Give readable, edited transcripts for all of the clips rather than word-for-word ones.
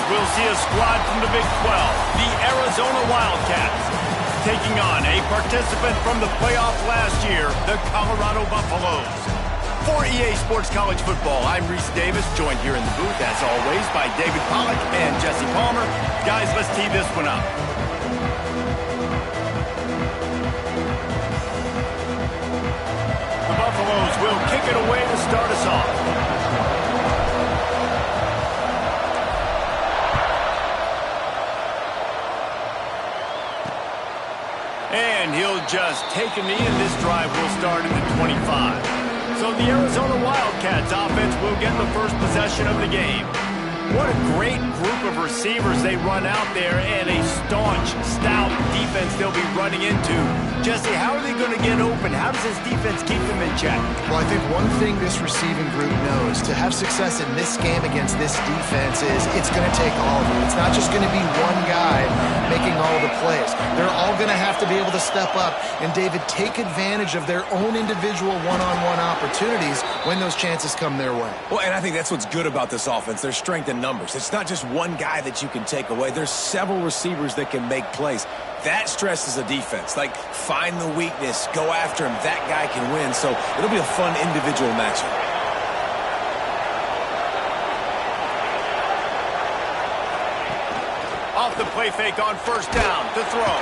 we'll see a squad from the Big 12, the Arizona Wildcats, taking on a participant from the playoffs last year, the Colorado Buffaloes. For EA Sports College Football, I'm Reese Davis, joined here in the booth, as always, by David Pollack and Jesse Palmer. Guys, let's tee this one up. The Buffaloes will kick it away to start us off. And he'll just take a knee, and this drive will start at the 25. So the Arizona Wildcats offense will get the first possession of the game. What a great group of receivers they run out there, and a staunch, stout defense they'll be running into. Jesse, how are they going to get open? How does this defense keep them in check? Well, I think one thing this receiving group knows, to have success in this game against this defense, is it's going to take all of them. It's not just going to be one guy making all the plays. They're all going to have to be able to step up and, David, take advantage of their own individual one-on-one opportunities when those chances come their way. Well, and I think that's what's good about this offense, their strength in numbers. It's not just one guy that you can take away. There's several receivers that can make plays. That stresses a defense. Like, find the weakness, go after him. That guy can win. So it'll be a fun individual matchup. Off the play fake on first down to throw.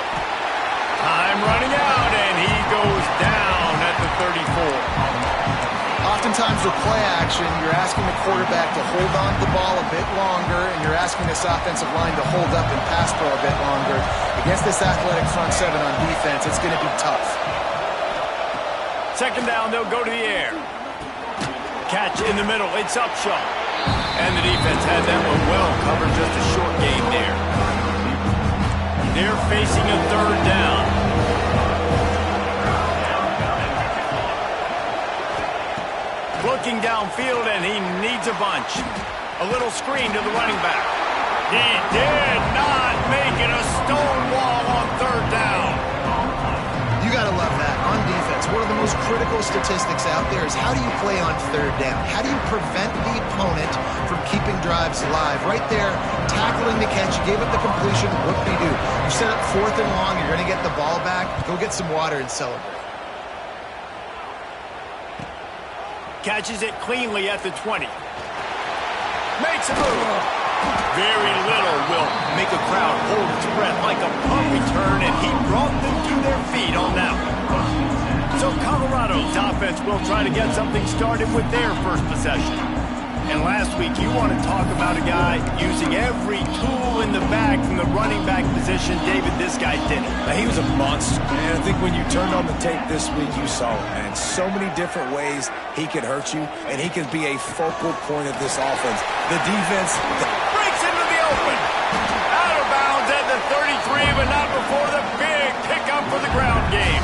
Time running out, and he goes down at the 34. Oftentimes with play action, you're asking the quarterback to hold on to the ball a bit longer, and you're asking this offensive line to hold up and pass pro a bit longer. Against this athletic front seven on defense, it's going to be tough. Second down, they'll go to the air. Catch in the middle, it's Upshaw. And the defense had that one well covered, just a short gain there. They're facing a third down. Looking downfield, and he needs a bunch. A little screen to the running back. He did not make it a stone wall on third down. You got to love that. On defense, one of the most critical statistics out there is how do you play on third down? How do you prevent the opponent from keeping drives alive? Right there, tackling the catch. You gave up the completion. What do? You set up fourth and long. You're going to get the ball back. Go get some water and celebrate. Catches it cleanly at the 20. Makes a move. Very little will make a crowd hold its breath like a punt return, and he brought them to their feet on that one. So Colorado's offense will try to get something started with their first possession. And last week, you want to talk about a guy using every tool in the bag from the running back position. David, this guy did it. He was a monster. And I think when you turned on the tape this week, you saw it, man. So many different ways he could hurt you, and he could be a focal point of this offense. The defense breaks into the open. Out of bounds at the 33, but not before the big pickup for the ground game.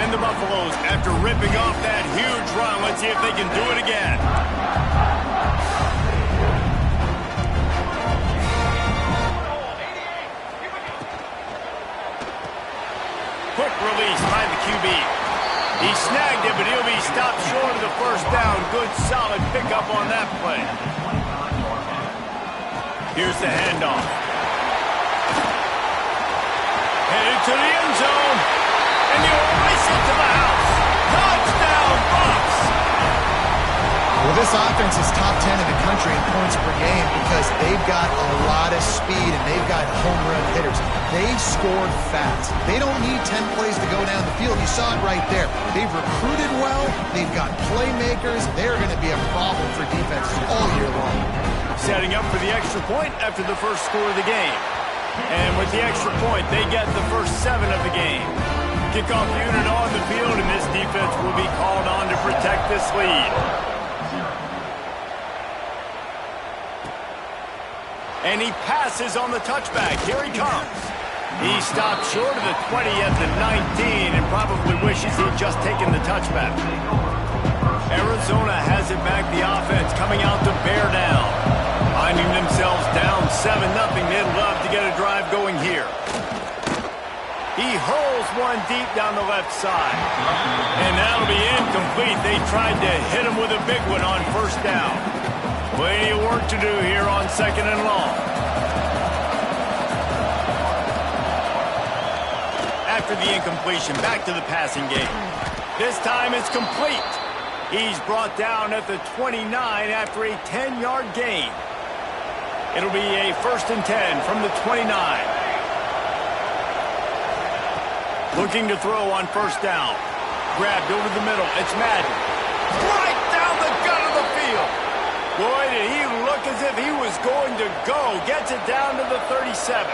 And the Buffaloes, after ripping off that huge run, let's see if they can do it again. Quick release by the QB. He snagged it, but he'll be stopped short of the first down. Good, solid pickup on that play. Here's the handoff. Headed to the end zone. And the race it to the house. Touchdown, Bucks! Well, this offense is top 10 in the country in points per game because they've got a lot of speed and they've got home run hitters. They scored fast. They don't need 10 plays to go down the field. You saw it right there. They've recruited well. They've got playmakers. They're going to be a problem for defenses all year long. Setting up for the extra point after the first score of the game. And with the extra point, they get the first 7 of the game. Kickoff unit on the field, and this defense will be called on to protect this lead. And he passes on the touchback. Here he comes. He stopped short of the 20 at the 19 and probably wishes he'd just taken the touchback. Arizona has it back, the offense coming out to bear down. Finding themselves down 7-0. They'd love to get a drive going here. He hurls one deep down the left side. And that'll be incomplete. They tried to hit him with a big one on first down. Plenty of work to do here on 2nd and long. after the incompletion. Back to the passing game. This time it's complete. He's brought down at the 29 after a 10-yard gain. It'll be a 1st and 10 from the 29. Looking to throw on 1st down. Grabbed over the middle. It's Madden. Right down the gut of the field. Boy, did he look as if he was going to go. Gets it down to the 37.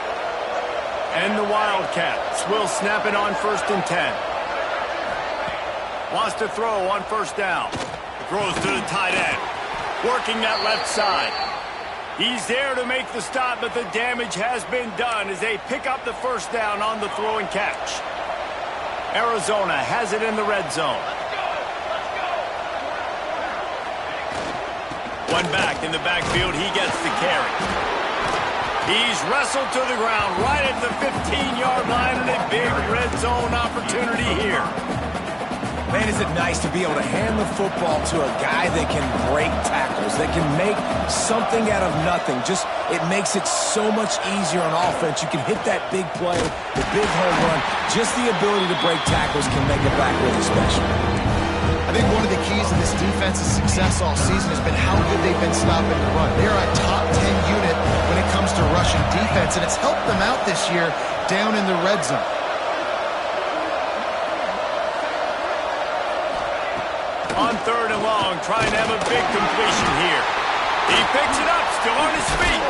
And the Wildcats will snap it on 1st and 10. Wants to throw on 1st down. Throws to the tight end. Working that left side. He's there to make the stop, but the damage has been done as they pick up the 1st down on the throw and catch. Arizona has it in the red zone. One back in the backfield. He gets the carry. He's wrestled to the ground right at the 15-yard line, and a big red zone opportunity here. Man, is it nice to be able to hand the football to a guy that can break tackles, that can make something out of nothing. Just, it makes it so much easier on offense. You can hit that big play, the big home run. Just the ability to break tackles can make it back really special. I think one of the keys to this defense's success all season has been how good they've been stopping the run. They are a top 10 unit when it comes to rushing defense, and it's helped them out this year down in the red zone. On 3rd and long, trying to have a big completion here. He picks it up, still on his feet.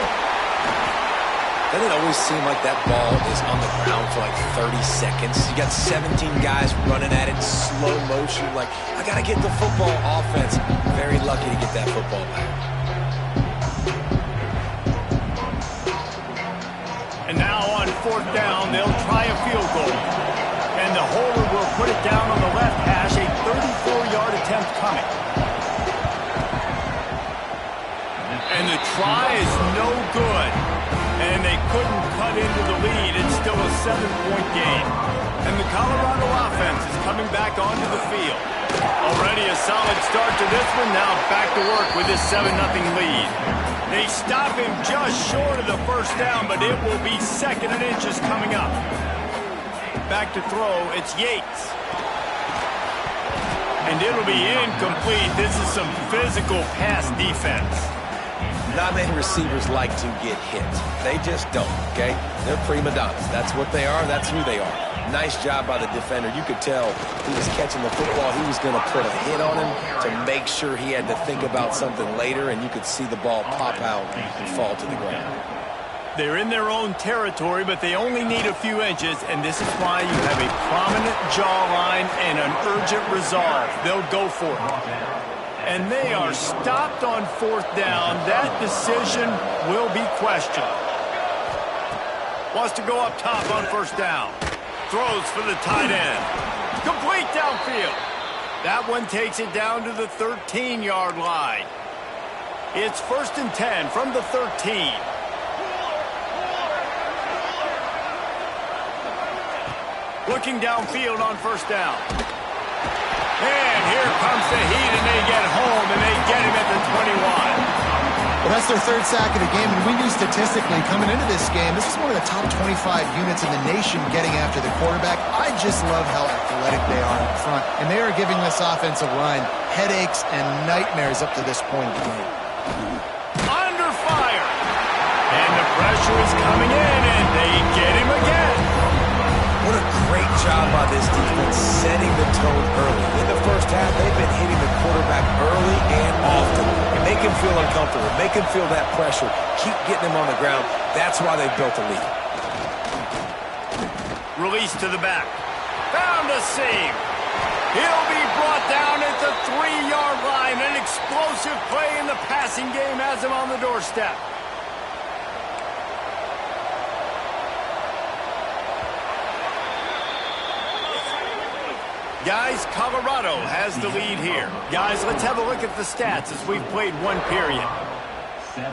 Doesn't it always seem like that ball is on the ground for like 30 seconds? You got 17 guys running at it, slow motion. Like, I got to get the football. Offense, very lucky to get that football back. And now on 4th down, they'll try a field goal. And the holder will put it down on the left hash, a 34-yard attempt coming. And the try is no good. And they couldn't cut into the lead. It's still a 7-point game. And the Colorado offense is coming back onto the field. Already a solid start to this one. Now back to work with this 7-0 lead. They stop him just short of the 1st down, but it will be 2nd and inches coming up. Back to throw, it's Yates. And it'll be incomplete. This is some physical pass defense. Not many receivers like to get hit. They just don't, okay? They're prima donnas. That's what they are. That's who they are. Nice job by the defender. You could tell he was catching the football. He was going to put a hit on him to make sure he had to think about something later, and you could see the ball pop out and fall to the ground. They're in their own territory, but they only need a few inches, and this is why you have a prominent jawline and an urgent resolve. They'll go for it. And they are stopped on 4th down. That decision will be questioned. Wants to go up top on 1st down. Throws for the tight end. Complete downfield. That one takes it down to the 13-yard line. It's 1st and 10 from the 13. Looking downfield on 1st down. And here comes the heat, and they get home, and they get him at the 21. Well, that's their 3rd sack of the game, and we knew statistically coming into this game, this is one of the top 25 units in the nation getting after the quarterback. I just love how athletic they are up front, and they are giving this offensive line headaches and nightmares up to this point in the game. Under fire. And the pressure is coming in, and they get him again. What a great job by this defense setting the tone early. In the 1st half, they've been hitting the quarterback early and often. And make him feel uncomfortable. Make him feel that pressure. Keep getting him on the ground. That's why they've built a lead. Release to the back. Found a seam. He'll be brought down at the 3-yard line. An explosive play in the passing game has him on the doorstep. Guys, Colorado has the lead here. Guys, let's have a look at the stats as we've played one period. 7-0.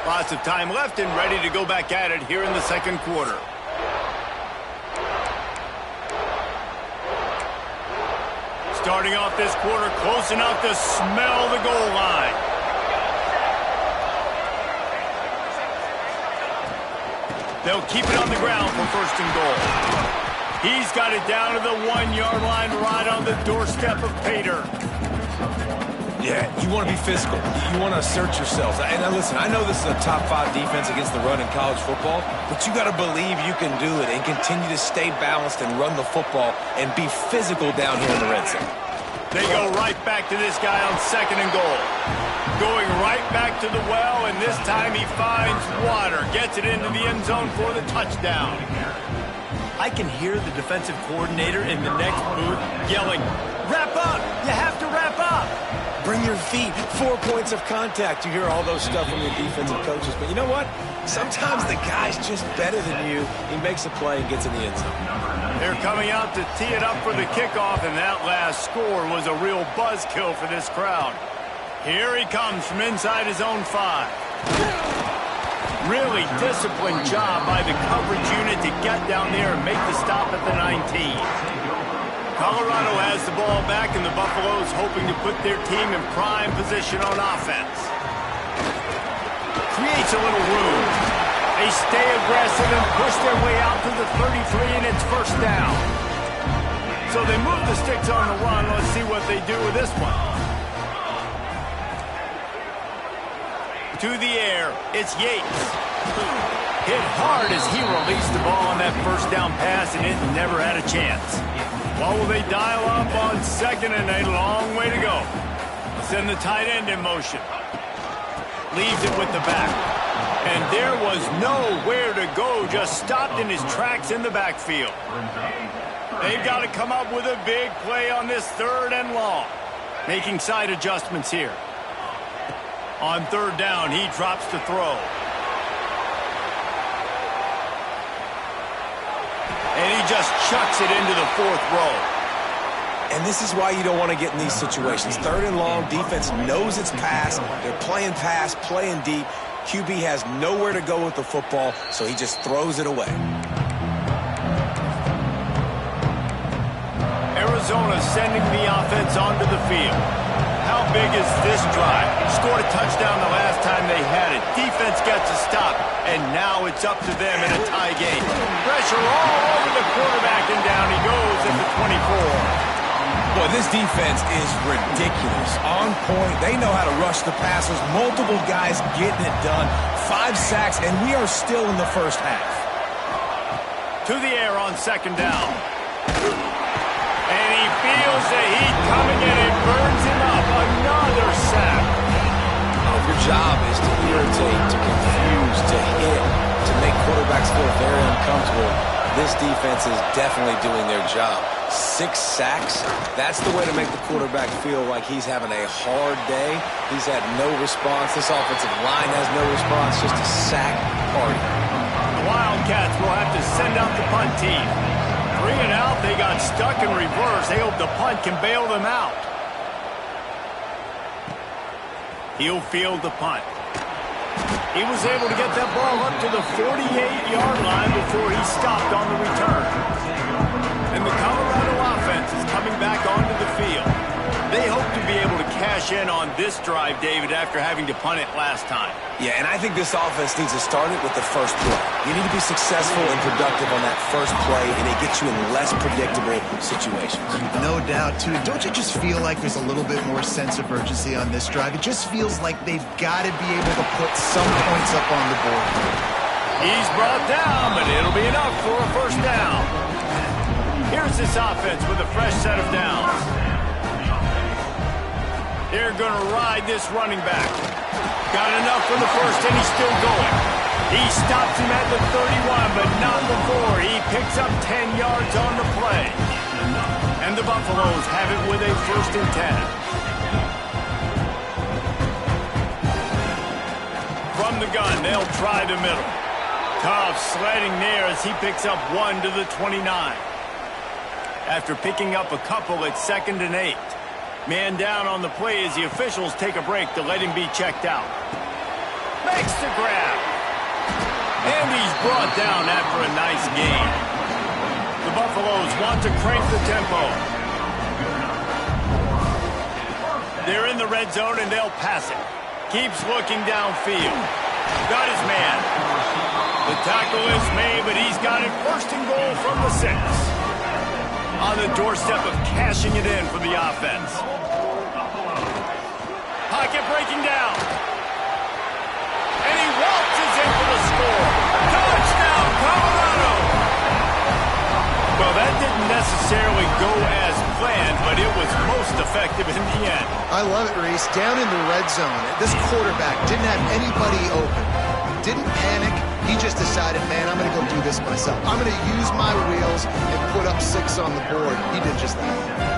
Lots of time left and ready to go back at it here in the 2nd quarter. starting off this quarter close enough to smell the goal line. They'll keep it on the ground for first and goal. He's got it down to the 1-yard line right on the doorstep of Pater. Yeah, you want to be physical. You want to assert yourselves. And now listen, I know this is a top 5 defense against the run in college football, but you got to believe you can do it and continue to stay balanced and run the football and be physical down here in the red zone. They go right back to this guy on second and goal. Going right back to the well, and this time he finds water. Gets it into the end zone for the touchdown. I can hear the defensive coordinator in the next booth yelling, "Wrap up! You have to wrap up!" Bring your feet, 4 points of contact. You hear all those stuff from your defensive coaches. But you know what? Sometimes the guy's just better than you. He makes a play and gets in the end zone. They're coming out to tee it up for the kickoff, and that last score was a real buzzkill for this crowd. Here he comes from inside his own 5. Really disciplined job by the coverage unit to get down there and make the stop at the 19. Colorado has the ball back, and the Buffaloes hoping to put their team in prime position on offense. Creates a little room. They stay aggressive and push their way out to the 33, and it's first down. So they move the sticks on the run. Let's see what they do with this one. To the air, it's Yates. Hit hard as he released the ball on that first down pass, and it never had a chance. Well, will they dial up on second and a long way to go? Send the tight end in motion. Leaves it with the back. And there was nowhere to go, just stopped in his tracks in the backfield. They've got to come up with a big play on this third and long. Making side adjustments here. On third down, he drops to throw. And he just chucks it into the 4th row. And this is why you don't want to get in these situations. Third and long, defense knows it's pass. They're playing pass, playing deep. QB has nowhere to go with the football, so he just throws it away. Arizona sending the offense onto the field. How big is this drive? Scored a touchdown the last time they had it. Defense gets a stop, and now it's up to them in a tie game. Pressure all over the quarterback, and down he goes at the 24. Boy, this defense is ridiculous. On point. They know how to rush the passers. Multiple guys getting it done. 5 sacks, and we are still in the first half. To the air on second down. And he feels the heat coming in and burns him up. Another sack. Oh, your job is to irritate, to confuse, to hit, to make quarterbacks feel very uncomfortable. This defense is definitely doing their job. 6 sacks, that's the way to make the quarterback feel like he's having a hard day. He's had no response. This offensive line has no response, just a sack party. The Wildcats will have to send out the punt team. 3 and out, they got stuck in reverse. They hope the punt can bail them out. He'll field the punt. He was able to get that ball up to the 48-yard line before he stopped on the return. And the Colorado offense is coming back onto the field. They hope to be able to cash in on this drive, David, after having to punt it last time. Yeah, and I think this offense needs to start it with the first play. You need to be successful and productive on that first play, and it gets you in less predictable situations. No doubt, too. Don't you just feel like there's a little bit more sense of urgency on this drive? It just feels like they've got to be able to put some points up on the board. He's brought down, but it'll be enough for a first down. Here's this offense with a fresh set of downs. They're going to ride this running back. Got enough for the first, and he's still going. He stops him at the 31, but not before. He picks up 10 yards on the play. And the Buffaloes have it with a first and 10. From the gun, they'll try the middle. Tough sledding there as he picks up 1 to the 29. After picking up a couple at 2nd and 8. Man down on the play as the officials take a break to let him be checked out. Makes the grab. And he's brought down after a nice gain. The Buffaloes want to crank the tempo. They're in the red zone, and they'll pass it. Keeps looking downfield. Got his man. The tackle is made, but he's got it first and goal from the 6. On the doorstep of cashing it in for the offense. Pocket breaking down. And he waltzes in for the score. Touchdown, Colorado! Well, that didn't necessarily go as planned, but it was most effective in the end. I love it, Reese. Down in the red zone, this quarterback didn't have anybody open. Didn't panic. He just decided, man, I'm going to go do this myself. I'm going to use my wheels and put up 6 on the board. He did just that.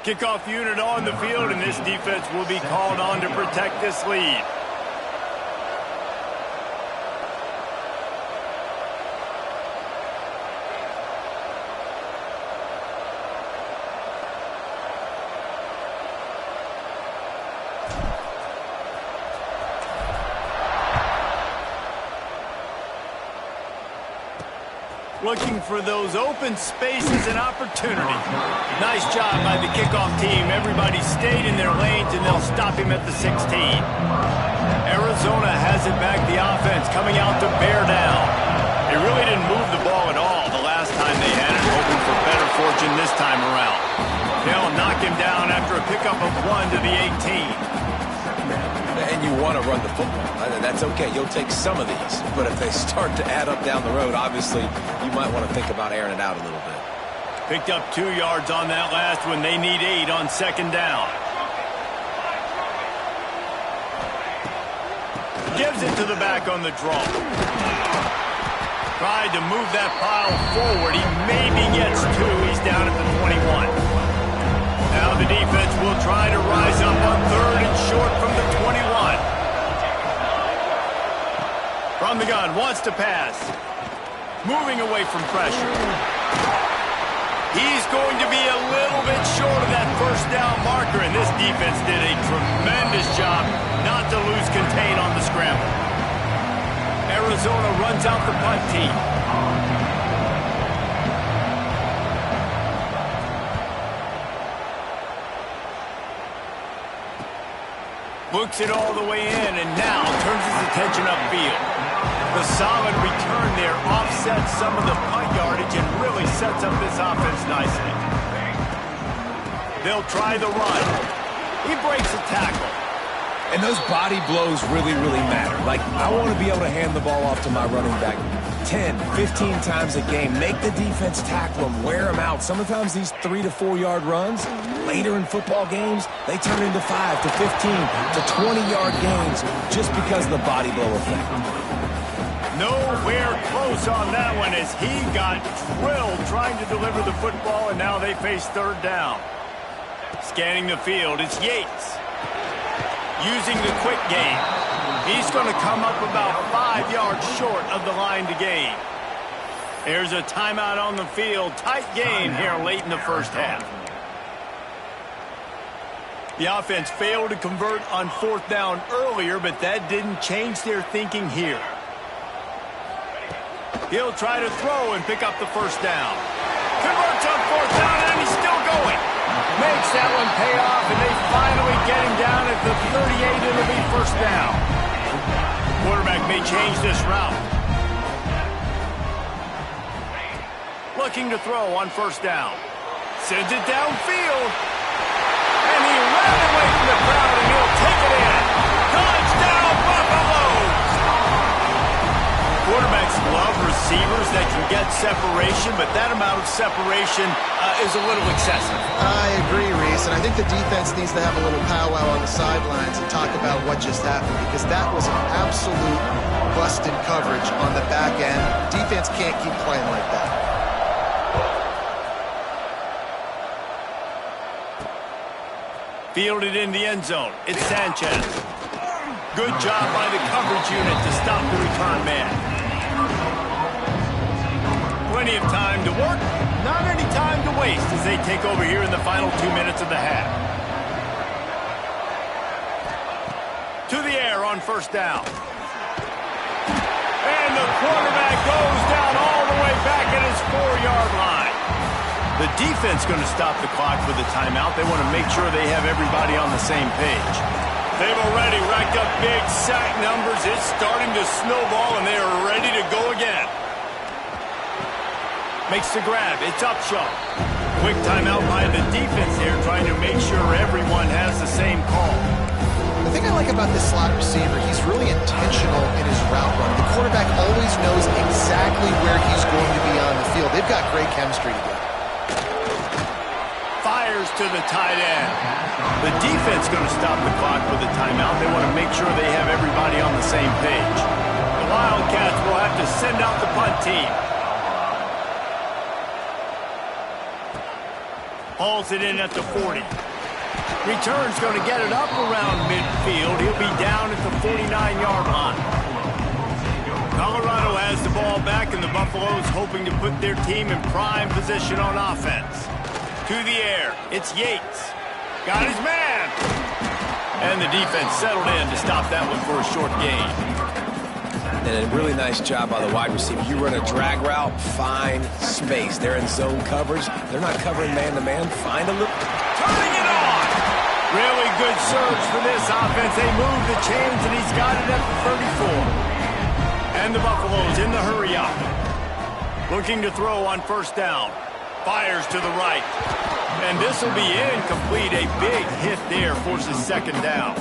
Kickoff unit on the field, and this defense will be called on to protect this lead. Looking for those open spaces and opportunity. Nice job by the kickoff team. Everybody stayed in their lanes, and they'll stop him at the 16. Arizona has it back, the offense coming out to bear down. They really didn't move the ball at all the last time they had it, hoping for better fortune this time around. They'll knock him down after a pickup of 1 to the 18. And you want to run the football. That's okay. You'll take some of these. But if they start to add up down the road, obviously, you might want to think about airing it out a little bit. Picked up 2 yards on that last one. They need 8 on 2nd down. Gives it to the back on the draw. Tried to move that pile forward. He maybe gets 2. He's down at the 21. Now the defense will try to rise up on 3rd and short from the 21. From the gun, wants to pass. Moving away from pressure. He's going to be a little bit short of that 1st down marker, and this defense did a tremendous job not to lose contain on the scramble. Arizona runs out the punt team. Looks it all the way in, and now turns his attention upfield. The solid return there offsets some of the punt yardage and really sets up this offense nicely. They'll try the run. He breaks a tackle. And those body blows really, really matter. Like, I want to be able to hand the ball off to my running back 10, 15 times a game. Make the defense tackle them, wear them out. Sometimes these 3 to 4 yard runs, later in football games, they turn into 5 to 15 to 20-yard gains just because of the body blow effect. Nowhere close on that one as he got drilled trying to deliver the football, and now they face 3rd down. Scanning the field, it's Yates. Using the quick game. He's going to come up about 5 yards short of the line to gain. There's a timeout on the field. Tight game here late in the 1st half. The offense failed to convert on 4th down earlier, but that didn't change their thinking here. He'll try to throw and pick up the 1st down. Converts on 4th down, and he's still going. Makes that one pay off, and they finally get him down at the 38. It'll be 1st down. Quarterback may change this route. Looking to throw on 1st down. Sends it downfield. And he ran away from the crowd, and he'll take it in. Touchdown, Buffaloes! Quarterbacks love receivers that can get separation, but that amount of separation is a little excessive. I agree, Reese, and I think the defense needs to have a little powwow on the sidelines and talk about what just happened, because that was an absolute busted coverage on the back end. Defense can't keep playing like that. Fielded in the end zone. It's Sanchez. Good job by the coverage unit to stop the return man. Plenty of time to work, not any time to waste as they take over here in the final 2 minutes of the half. To the air on first down. And the quarterback goes down all the way back at his 4-yard line. The defense going to stop the clock with a timeout. They want to make sure they have everybody on the same page. They've already racked up big sack numbers. It's starting to snowball, and they are ready to go again. Makes the grab. It's Upshaw. Quick timeout by the defense here, trying to make sure everyone has the same call. The thing I like about this slot receiver, he's really intentional in his route run. The quarterback always knows exactly where he's going to be on the field. They've got great chemistry together. Fires to the tight end. The defense going to stop the clock with a timeout. They want to make sure they have everybody on the same page. The Wildcats will have to send out the punt team. Hauls it in at the 40. Return's going to get it up around midfield. He'll be down at the 49-yard line. Colorado has the ball back, and the Buffaloes hoping to put their team in prime position on offense. To the air, it's Yates. Got his man. And the defense settled in to stop that one for a short gain. And a really nice job by the wide receiver. You run a drag route, find space. They're in zone coverage. They're not covering man-to-man. Find a little... Turning it on. Really good surge for this offense. They move the chains, and he's got it at the 34. And the Buffaloes in the hurry-up. Looking to throw on first down. Fires to the right. And this will be incomplete. A big hit there forces second down.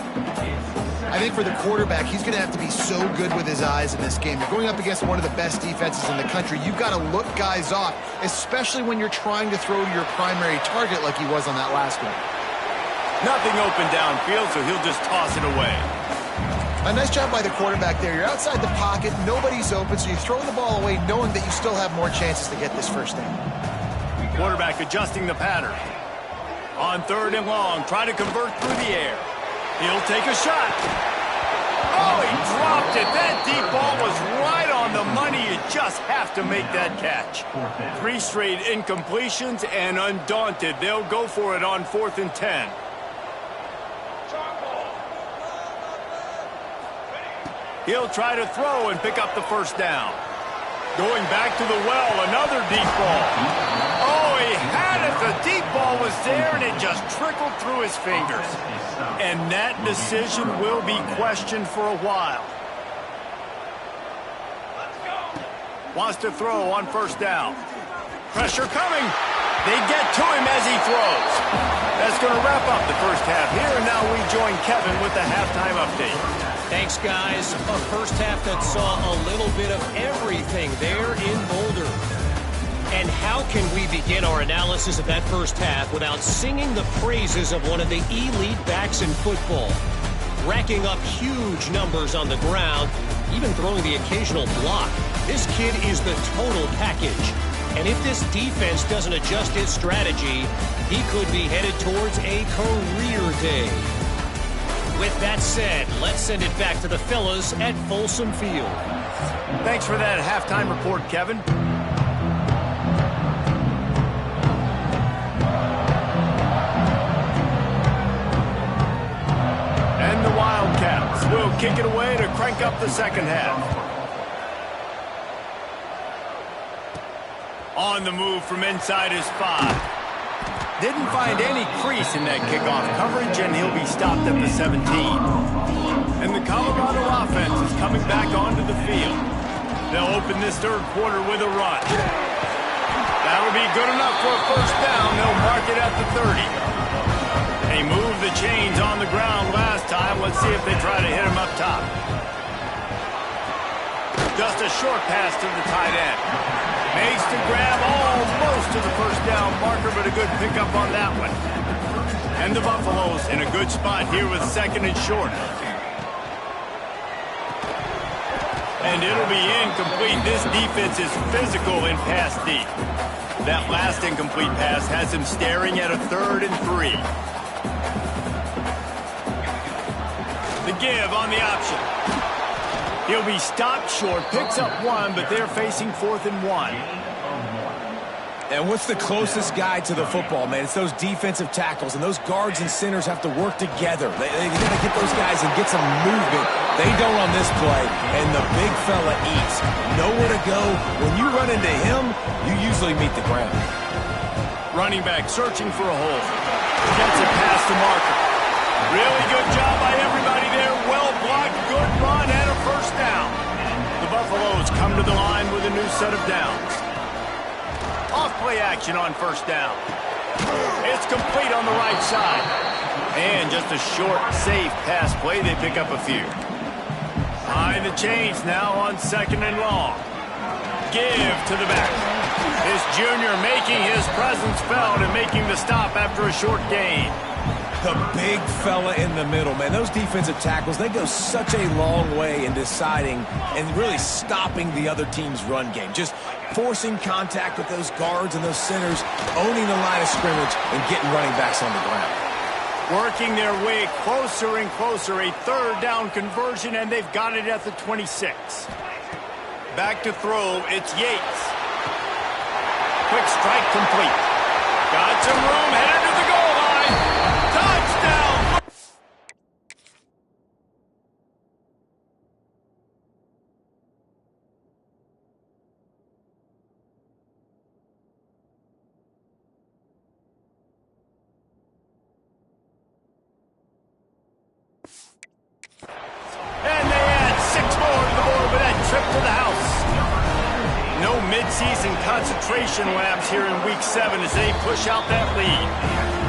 I think for the quarterback, he's going to have to be so good with his eyes in this game. You're going up against one of the best defenses in the country. You've got to look guys off, especially when you're trying to throw to your primary target like he was on that last one. Nothing open downfield, so he'll just toss it away. A nice job by the quarterback there. You're outside the pocket, nobody's open, so you throw the ball away knowing that you still have more chances to get this first down. Quarterback adjusting the pattern. On third and long, try to convert through the air. He'll take a shot. Oh, he dropped it. That deep ball was right on the money. You just have to make that catch. 3 straight incompletions, and undaunted, they'll go for it on 4th and 10. He'll try to throw and pick up the first down. Going back to the well, another deep ball. Oh, he had it. The deep ball was there, and it just trickled through his fingers. And that decision will be questioned for a while. Wants to throw on first down. Pressure coming. They get to him as he throws. That's going to wrap up the first half here, and now we join Kevin with the halftime update. Thanks, guys. A first half that saw a little bit of everything there in Boulder. And how can we begin our analysis of that first half without singing the praises of one of the elite backs in football? Racking up huge numbers on the ground, even throwing the occasional block. This kid is the total package. And if this defense doesn't adjust its strategy, he could be headed towards a career day. With that said, let's send it back to the fellas at Folsom Field. Thanks for that halftime report, Kevin. And the Wildcats will kick it away to crank up the second half. On the move from inside his 5. Didn't find any crease in that kickoff coverage, and he'll be stopped at the 17. And the Colorado offense is coming back onto the field. They'll open this third quarter with a run. That'll be good enough for a first down. They'll mark it at the 30. They moved the chains on the ground last time. Let's see if they try to hit him up top. Just a short pass to the tight end. Makes the grab almost to the first down marker, but a good pickup on that one. And the Buffaloes in a good spot here with second and short. And it'll be incomplete. This defense is physical in pass deep. That last incomplete pass has him staring at a 3rd and 3. The give on the option. He'll be stopped short, picks up 1, but they're facing 4th and 1. And what's the closest guy to the football, man? It's those defensive tackles, and those guards and centers have to work together. They got to get those guys and get some movement. They don't on this play, and the big fella eats. Nowhere to go. When you run into him, you usually meet the ground. Running back searching for a hole. Gets it past the marker. Really good job by everybody there. Well blocked, good run, and a first down. The Buffaloes come to the line with a new set of downs. Off-play action on first down. It's complete on the right side. And just a short, safe pass play. They pick up a few. Behind the chains now on second and long. Give to the back. This junior making his presence felt and making the stop after a short gain. The big fella in the middle, man. Those defensive tackles, they go such a long way in deciding and really stopping the other team's run game. Just forcing contact with those guards and those centers, owning the line of scrimmage, and getting running backs on the ground. Working their way closer and closer. A third down conversion, and they've got it at the 26. Back to throw, it's Yates. Quick strike complete. Got some room, headed to the goal line. Touchdown! And they add 6 more to the board with that trip to the house. No midseason concentration laps here in Week 7 as they push out that lead.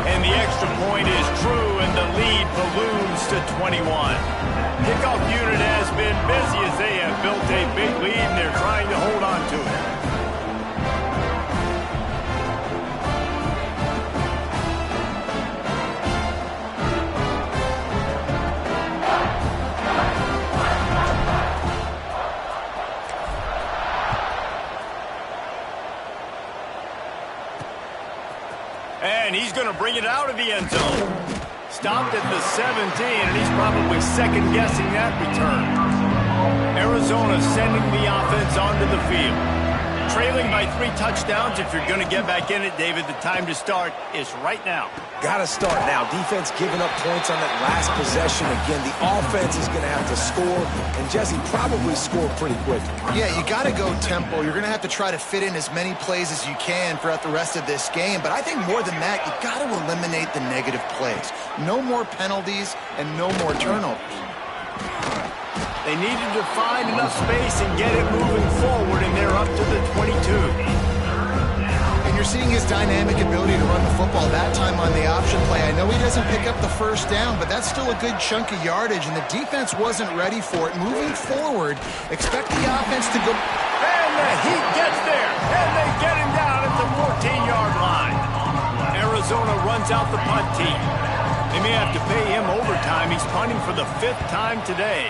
And the extra point is true, and the lead balloons to 21. Kickoff unit has been busy as they have built a big lead, and they're trying to hold on to it. And he's going to bring it out of the end zone. Stopped at the 17, and he's probably second-guessing that return. Arizona sending the offense onto the field. Trailing by 3 touchdowns. If you're going to get back in it, David, the time to start is right now. Got to start now. Defense giving up points on that last possession. Again, the offense is going to have to score, and Jesse probably score pretty quick. Yeah, you got to go tempo. You're going to have to try to fit in as many plays as you can throughout the rest of this game. But I think more than that, you got to eliminate the negative plays. No more penalties and no more turnovers. They needed to find enough space and get it moving forward, and they're up to the 22. And you're seeing his dynamic ability to run the football that time on the option play. I know he doesn't pick up the first down, but that's still a good chunk of yardage, and the defense wasn't ready for it. Moving forward, expect the offense to go. And the Heat gets there, and they get him down at the 14-yard line. Arizona runs out the punt team. They may have to pay him overtime. He's punting for the 5th time today.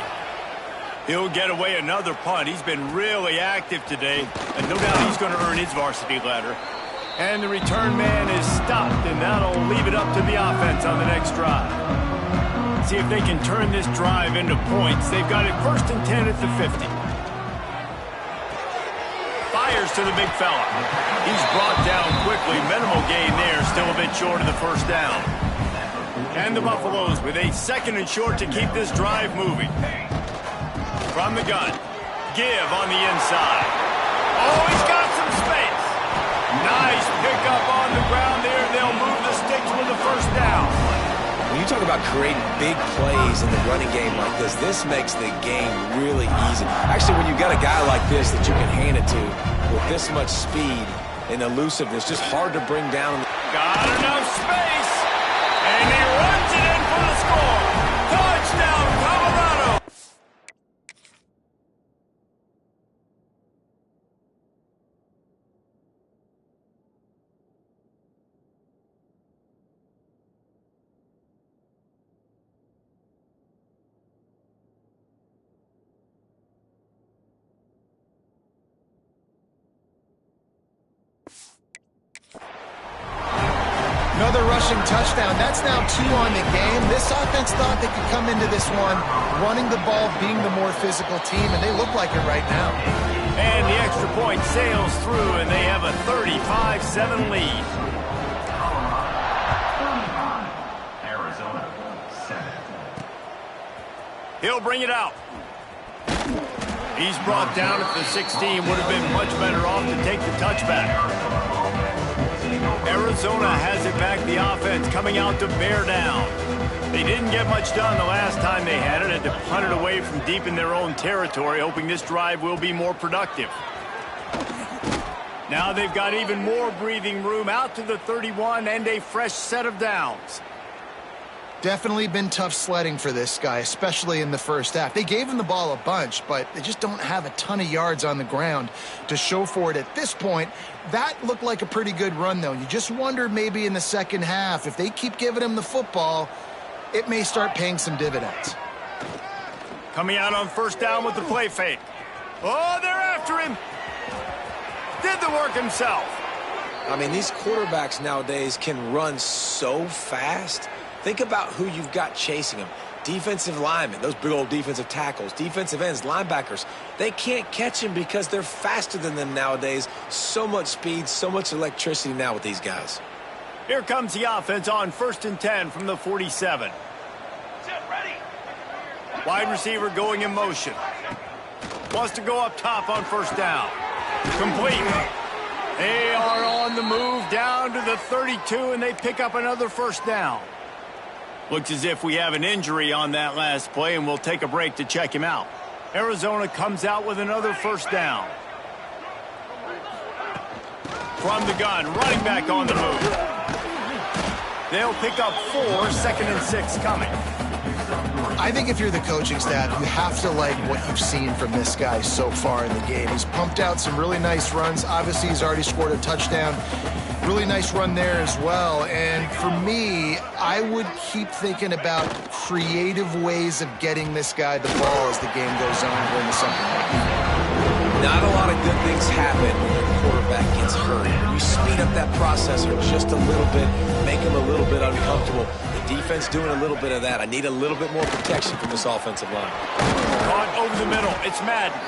He'll get away another punt. He's been really active today, and no doubt he's going to earn his varsity ladder. And the return man is stopped, and that'll leave it up to the offense on the next drive. See if they can turn this drive into points. They've got it 1st and 10 at the 50. Fires to the big fella. He's brought down quickly. Minimal gain there, still a bit short of the first down. And the Buffaloes with a 2nd and short to keep this drive moving. From the gun. Give on the inside. Oh, he's got some space. Nice pickup on the ground there. They'll move the sticks with the first down. When you talk about creating big plays in the running game like this makes the game really easy. Actually, when you've got a guy like this that you can hand it to with this much speed and elusiveness, just hard to bring down. Got enough space. And he runs it in for the score. Touchdown, Colorado. Another rushing touchdown. That's now 2 on the game. This offense thought they could come into this one running the ball, being the more physical team, and they look like it right now. And the extra point sails through, and they have a 35-7 lead. Arizona 7. He'll bring it out. He's brought down at the 16. Would have been much better off to take the touchback. Arizona has it back, the offense coming out to bear down. They didn't get much done the last time they had it. Had to punt it away from deep in their own territory, hoping this drive will be more productive. Now they've got even more breathing room out to the 31 and a fresh set of downs. Definitely been tough sledding for this guy, especially in the first half. They gave him the ball a bunch, but they just don't have a ton of yards on the ground to show for it at this point. That looked like a pretty good run, though. You just wonder maybe in the second half, if they keep giving him the football, it may start paying some dividends. Coming out on first down with the play fake. Oh, they're after him. Did the work himself. I mean, these quarterbacks nowadays can run so fast. Think about who you've got chasing them. Defensive linemen, those big old defensive tackles, defensive ends, linebackers. They can't catch him because they're faster than them nowadays. So much speed, so much electricity now with these guys. Here comes the offense on 1st and 10 from the 47. Wide receiver going in motion. Wants to go up top on first down. Complete. They are on the move down to the 32, and they pick up another first down. Looks as if we have an injury on that last play, and we'll take a break to check him out. Arizona comes out with another first down. From the gun, running back on the move. They'll pick up 4, 2nd and 6 coming. I think if you're the coaching staff, you have to like what you've seen from this guy so far in the game. He's pumped out some really nice runs. Obviously, he's already scored a touchdown. Really nice run there as well. And for me, I would keep thinking about creative ways of getting this guy the ball as the game goes on here in the second half. Not a lot of good things happen when your quarterback gets hurt. You speed up that processor just a little bit, make him a little bit uncomfortable. The defense doing a little bit of that. I need a little bit more protection from this offensive line. Caught over the middle. It's Madden.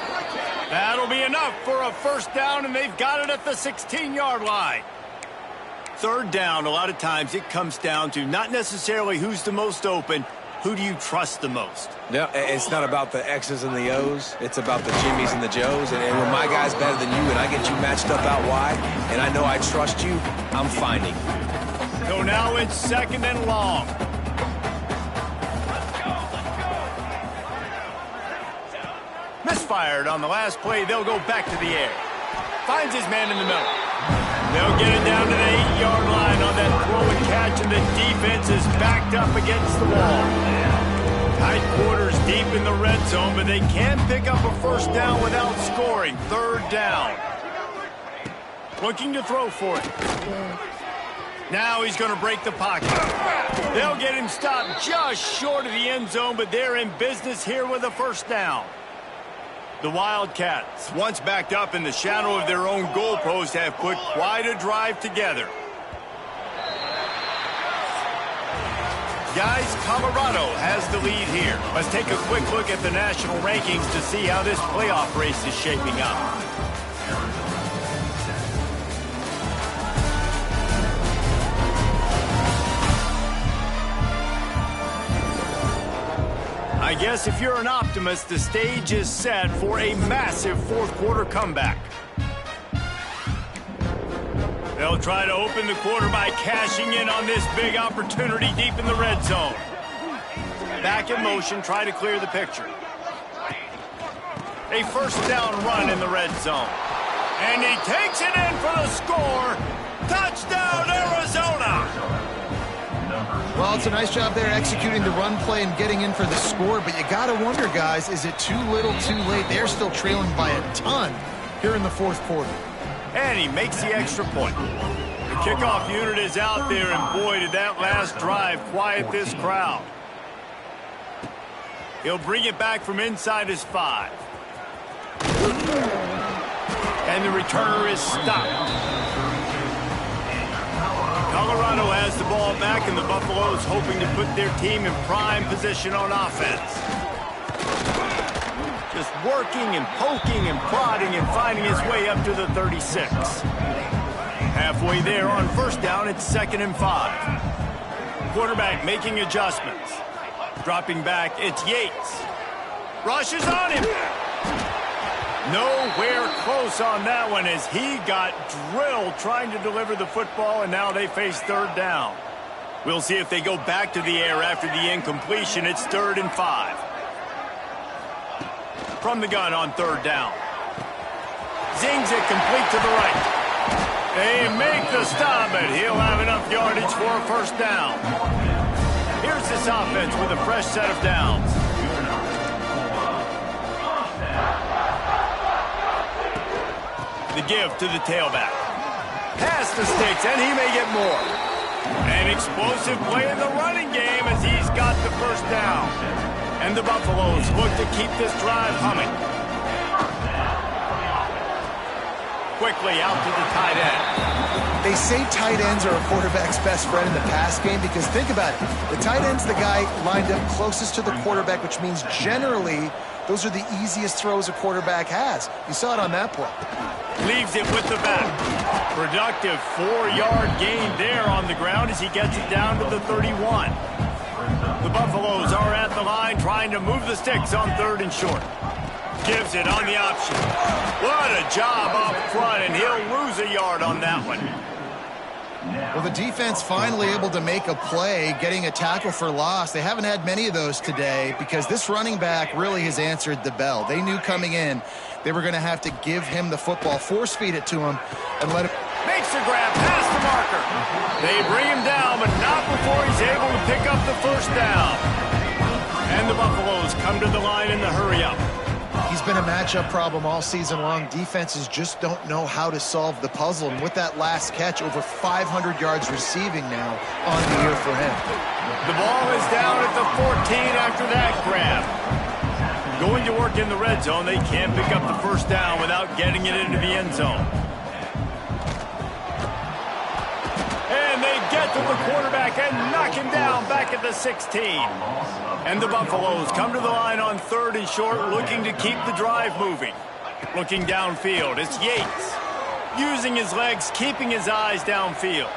That'll be enough for a first down, and they've got it at the 16-yard line. Third down, a lot of times it comes down to not necessarily who's the most open, who do you trust the most? Yeah, it's not about the X's and the O's. It's about the Jimmys and the Joes. And when my guy's better than you and I get you matched up out wide and I know I trust you, I'm finding. So now it's 2nd and long. Misfired on the last play. They'll go back to the air. Finds his man in the middle. They'll get it down to the 8-yard line on that throw and catch, and the defense is backed up against the wall. Tight quarters deep in the red zone, but they can pick up a first down without scoring. 3rd down. Looking to throw for it. Now he's going to break the pocket. They'll get him stopped just short of the end zone, but they're in business here with a first down. The Wildcats, once backed up in the shadow of their own goalpost, have put quite a drive together. Guys, Colorado has the lead here. Let's take a quick look at the national rankings to see how this playoff race is shaping up. I guess if you're an optimist, the stage is set for a massive fourth-quarter comeback. They'll try to open the quarter by cashing in on this big opportunity deep in the red zone. Back in motion, try to clear the picture. A first down run in the red zone. And he takes it in for the score. Touchdown, Arizona! Well, it's a nice job there executing the run play and getting in for the score, but you got to wonder, guys, is it too little, too late? They're still trailing by a ton here in the fourth quarter. And he makes the extra point. The kickoff unit is out there, and boy, did that last drive quiet this crowd. He'll bring it back from inside his 5. And the returner is stopped. Colorado has the ball back, and the Buffaloes hoping to put their team in prime position on offense. Just working and poking and prodding and finding his way up to the 36. Halfway there on first down, it's 2nd and 5. Quarterback making adjustments. Dropping back, it's Yates. Rushes on him. Nowhere close on that one as he got drilled trying to deliver the football, and now they face 3rd down. We'll see if they go back to the air after the incompletion. It's 3rd and 5. From the gun on 3rd down. Zings it complete to the right. They make the stop, but he'll have enough yardage for a 1st down. Here's this offense with a fresh set of downs. The give to the tailback. Past the sticks, and he may get more. An explosive play in the running game as he's got the 1st down. And the Buffaloes look to keep this drive humming. Quickly out to the tight end. They say tight ends are a quarterback's best friend in the pass game because think about it. The tight end's the guy lined up closest to the quarterback, which means generally those are the easiest throws a quarterback has. You saw it on that play. Leaves it with the back. Productive 4-yard gain there on the ground as he gets it down to the 31. The Buffaloes are at the line trying to move the sticks on 3rd and short. Gives it on the option. What a job up front, and he'll lose a yard on that one. Well, the defense finally able to make a play, getting a tackle for loss. They haven't had many of those today because this running back really has answered the bell. They knew coming in they were going to have to give him the football, force feed it to him, and let him... Makes the grab past the marker. They bring him down, but not before he's able to pick up the 1st down. And the Buffaloes come to the line in the hurry-up. He's been a matchup problem all season long. Defenses just don't know how to solve the puzzle. And with that last catch, over 500 yards receiving now on the year for him. The ball is down at the 14 after that grab. Going to work in the red zone. They can't pick up the 1st down without getting it into the end zone. And they get to the quarterback and knock him down back at the 16. And the Buffaloes come to the line on 3rd and short, looking to keep the drive moving. Looking downfield, it's Yates. Using his legs, keeping his eyes downfield.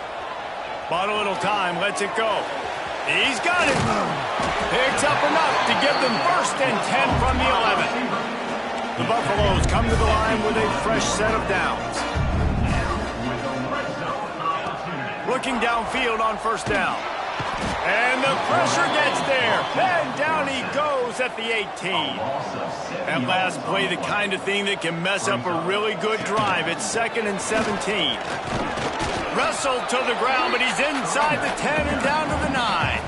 Bought a little time, lets it go. He's got it. Picks up enough to give them 1st and 10 from the 11. The Buffaloes come to the line with a fresh set of downs. Looking downfield on 1st down. And the pressure gets there. And down he goes at the 18. That last play, the kind of thing that can mess up a really good drive. It's 2nd and 17. Wrestled to the ground, but he's inside the 10 and down to the 9.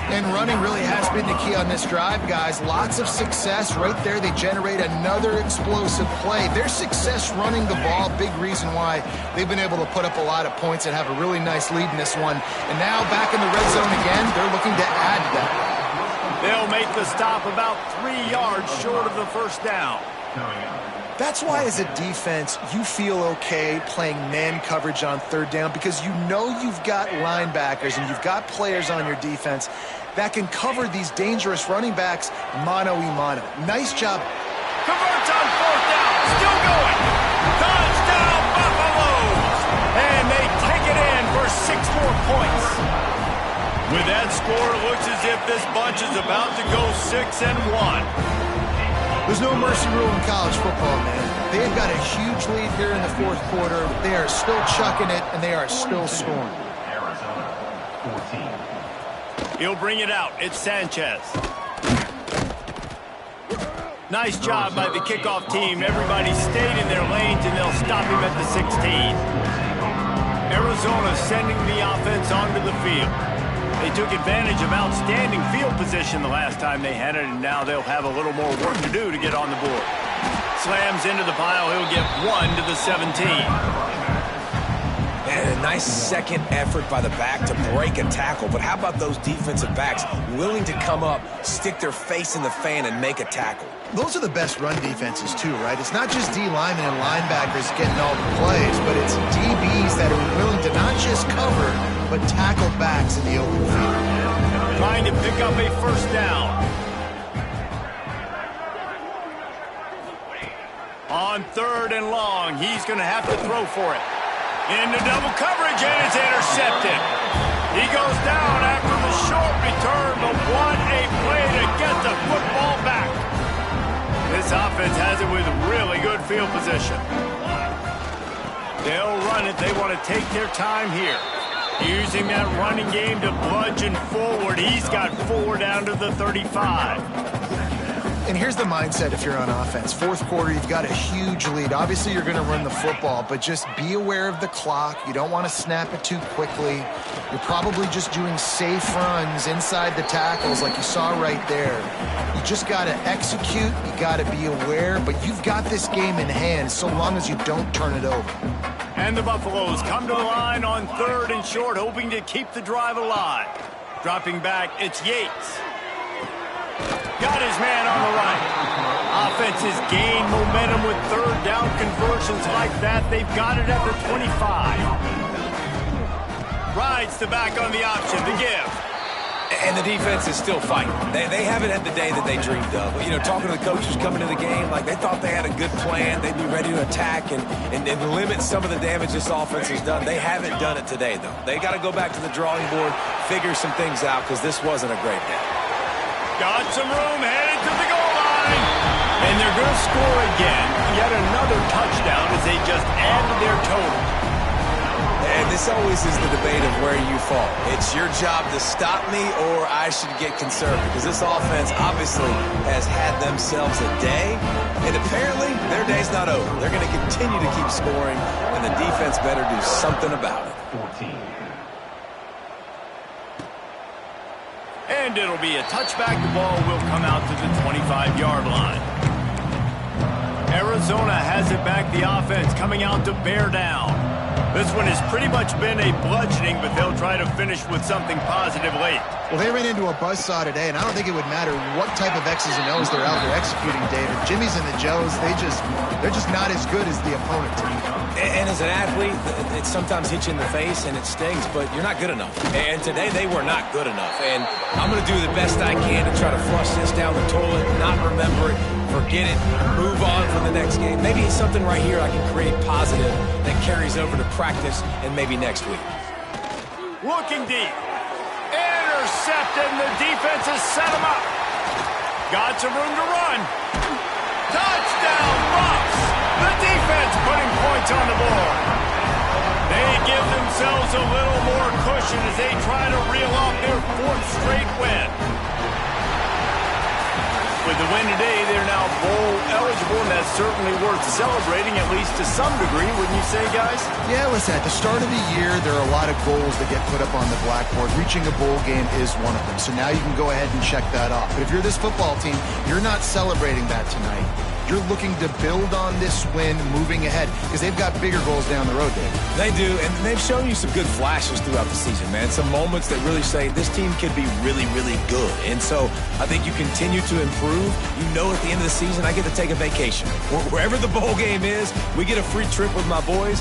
And running really has been the key on this drive, guys. Lots of success right there. They generate another explosive play. Their success running the ball, big reason why they've been able to put up a lot of points and have a really nice lead in this one. And now back in the red zone again, they're looking to add that. They'll make the stop about 3 yards short of the 1st down. That's why as a defense, you feel okay playing man coverage on 3rd down because you know you've got linebackers and you've got players on your defense that can cover these dangerous running backs mano-a-mano. Nice job. Converts on 4th down. Still going. Touchdown Buffaloes. And they take it in for 6 more points. With that score, it looks as if this bunch is about to go 6-1. There's no mercy rule in college football, man. They've got a huge lead here in the 4th quarter. They are still chucking it, and they are still scoring. He'll bring it out. It's Sanchez. Nice job by the kickoff team. Everybody stayed in their lanes, and they'll stop him at the 16. Arizona sending the offense onto the field. They took advantage of outstanding field position the last time they had it, and now they'll have a little more work to do to get on the board. Slams into the pile. He'll get 1 to the 17. And a nice second effort by the back to break a tackle. But how about those defensive backs willing to come up, stick their face in the fan, and make a tackle? Those are the best run defenses too, right? It's not just D linemen and linebackers getting all the plays, but it's DBs that are willing to not just cover, but tackle backs in the open field. Trying to pick up a first down. On 3rd and long, he's going to have to throw for it. Into double coverage, and it's intercepted. He goes down after the short return, but what a play to get the football back. This offense has it with really good field position. They'll run it. They want to take their time here. Using that running game to bludgeon forward. He's got 4 down to the 35. And here's the mindset if you're on offense. 4th quarter, you've got a huge lead. Obviously, you're going to run the football, but just be aware of the clock. You don't want to snap it too quickly. You're probably just doing safe runs inside the tackles like you saw right there. You just got to execute. You got to be aware, but you've got this game in hand so long as you don't turn it over. And the Buffaloes come to the line on 3rd and short, hoping to keep the drive alive. Dropping back, it's Yates. Got his man on the right. Offense has gained momentum with 3rd down conversions like that. They've got it at the 25. Rides the back on the option, the give. And the defense is still fighting. They haven't had the day that they dreamed of. You know, talking to the coaches coming to the game, like they thought they had a good plan. They'd be ready to attack and limit some of the damage this offense has done. They haven't done it today, though. They got to go back to the drawing board, figure some things out, because this wasn't a great day. Got some room, headed to the goal line. And they're going to score again. Yet another touchdown as they just added their total. And this always is the debate of where you fall. It's your job to stop me or I should get conservative, because this offense obviously has had themselves a day, and apparently their day's not over. They're going to continue to keep scoring, and the defense better do something about it. 14. And it'll be a touchback. The ball will come out to the 25-yard line. Arizona has it back. The offense coming out to bear down. This one has pretty much been a bludgeoning, but they'll try to finish with something positive late. Well, they ran into a buzzsaw today, and I don't think it would matter what type of X's and O's they're out there executing, David. Jimmy's and the Joes, they're just not as good as the opponent. And as an athlete, it sometimes hits you in the face and it stings, but you're not good enough. And today they were not good enough. And I'm going to do the best I can to try to flush this down the toilet, not remember it, forget it, move on for the next game. Maybe it's something right here I can create positive that carries over to practice and maybe next week. Looking deep. Intercepted, and the defense has set him up. Got some room to run. Touchdown, Bucks! The defense putting points on the board. They give themselves a little more cushion as they try to reel off their 4th straight win. With the win today, they're now bowl eligible, and that's certainly worth celebrating, at least to some degree, wouldn't you say, guys? Yeah, listen, at the start of the year, there are a lot of goals that get put up on the blackboard. Reaching a bowl game is one of them, so now you can go ahead and check that off. But if you're this football team, you're not celebrating that tonight. You're looking to build on this win moving ahead, because they've got bigger goals down the road, Dave. They do, and they've shown you some good flashes throughout the season, man. Some moments that really say this team could be really, really good. And so I think you continue to improve. You know at the end of the season, I get to take a vacation. Wherever the bowl game is, we get a free trip with my boys.